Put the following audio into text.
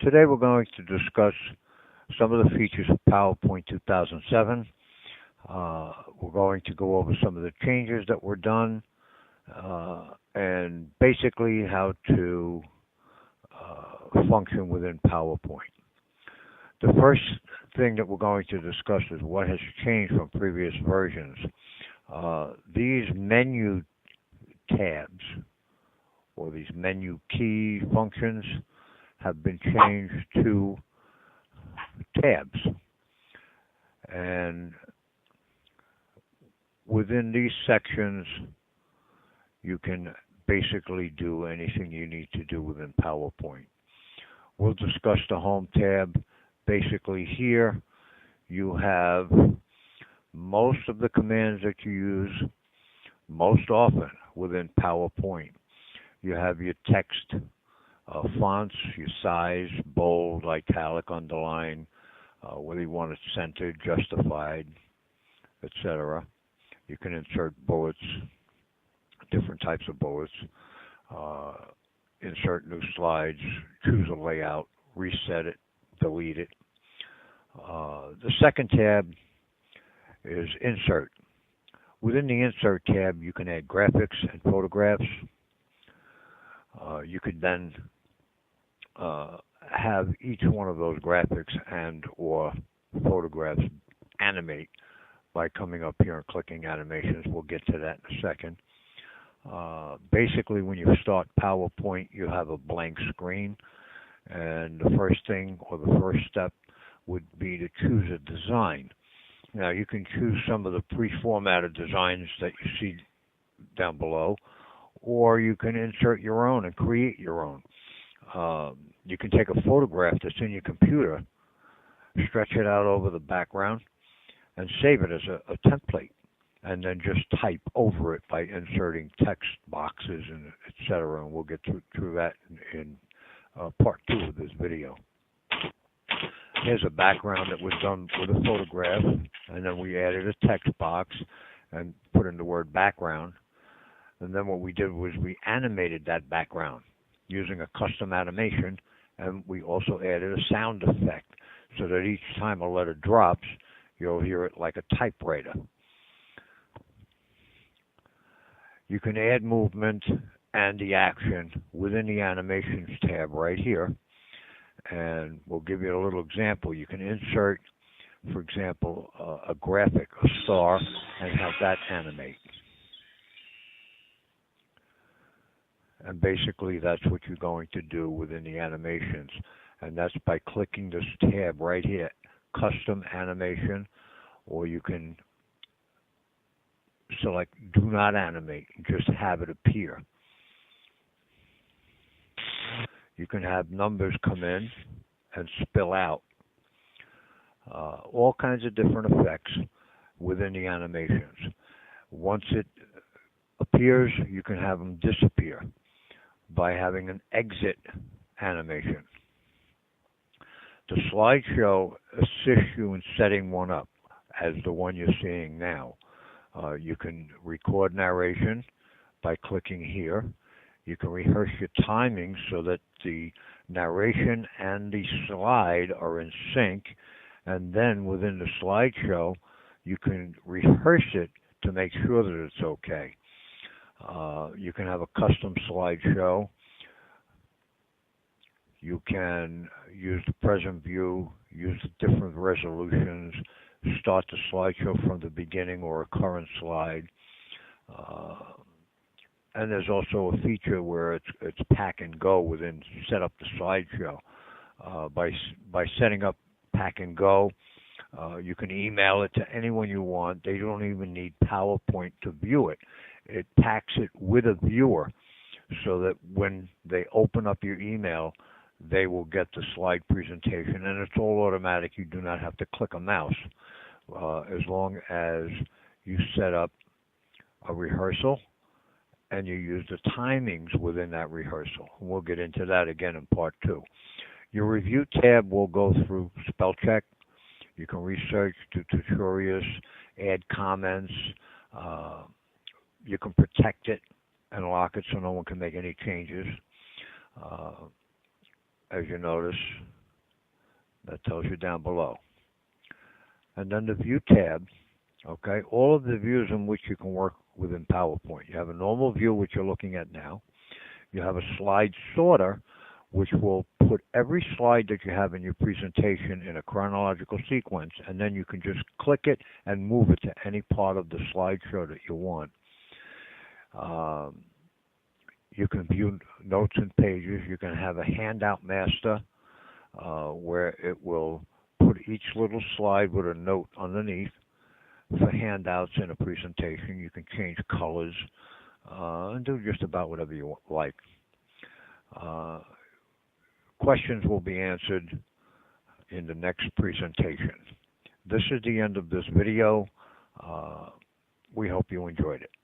Today we're going to discuss some of the features of PowerPoint 2007. We're going to go over some of the changes that were done and basically how to function within PowerPoint. The first thing that we're going to discuss is what has changed from previous versions. These menu tabs or these menu key functions have been changed to tabs, and within these sections you can basically do anything you need to do within PowerPoint. We'll discuss the Home tab. Basically here you have most of the commands that you use most often within PowerPoint. You have your text fonts, your size, bold, italic, underline, whether you want it centered, justified, etc. You can insert bullets, different types of bullets, insert new slides, choose a layout, reset it, delete it. The second tab is Insert. Within the Insert tab, you can add graphics and photographs. You could then have each one of those graphics and or photographs animate by coming up here and clicking animations. We'll get to that in a second. Basically, when you start PowerPoint, you have a blank screen, and the first thing or the first step would be to choose a design. Now, you can choose some of the pre-formatted designs that you see down below, or you can insert your own and create your own. You can take a photograph that's in your computer, stretch it out over the background, and save it as a template, and then just type over it by inserting text boxes and etc. And we'll get through that in part 2 of this video. Here's a background that was done with a photograph, and then we added a text box and put in the word background. And then what we did was we animated that background using a custom animation, and we also added a sound effect so that each time a letter drops, you'll hear it like a typewriter. You can add movement and the action within the Animations tab right here, and we'll give you a little example. You can insert, for example, a graphic, a star, and have that animate. And basically that's what you're going to do within the animations, and that's by clicking this tab right here, Custom Animation, or you can select Do Not Animate and just have it appear. You can have numbers come in and spill out. All kinds of different effects within the animations. Once it appears, you can have them disappear by having an exit animation. The slideshow assists you in setting one up, as the one you're seeing now. You can record narration by clicking here. You can rehearse your timing so that the narration and the slide are in sync, and then within the slideshow you can rehearse it to make sure that it's okay. You can have a custom slideshow. You can use the present view, use the different resolutions, start the slideshow from the beginning or a current slide. And there's also a feature where it's pack and go within set up the slideshow. By setting up pack and go, you can email it to anyone you want. They don't even need PowerPoint to view it. It packs it with a viewer so that when they open up your email, they will get the slide presentation, and it's all automatic. You do not have to click a mouse as long as you set up a rehearsal and you use the timings within that rehearsal. We'll get into that again in part 2. Your Review tab will go through spell check. You can research, do tutorials, add comments. You can protect it and lock it so no one can make any changes. as you notice, that tells you down below. And then the View tab, okay, all of the views in which you can work within PowerPoint. You have a normal view, which you're looking at now. You have a slide sorter, which will put every slide that you have in your presentation in a chronological sequence, and then you can just click it and move it to any part of the slideshow that you want. You can view notes and pages. You can have a handout master where it will put each little slide with a note underneath for handouts in a presentation. You can change colors and do just about whatever you like. Questions will be answered in the next presentation. This is the end of this video. We hope you enjoyed it.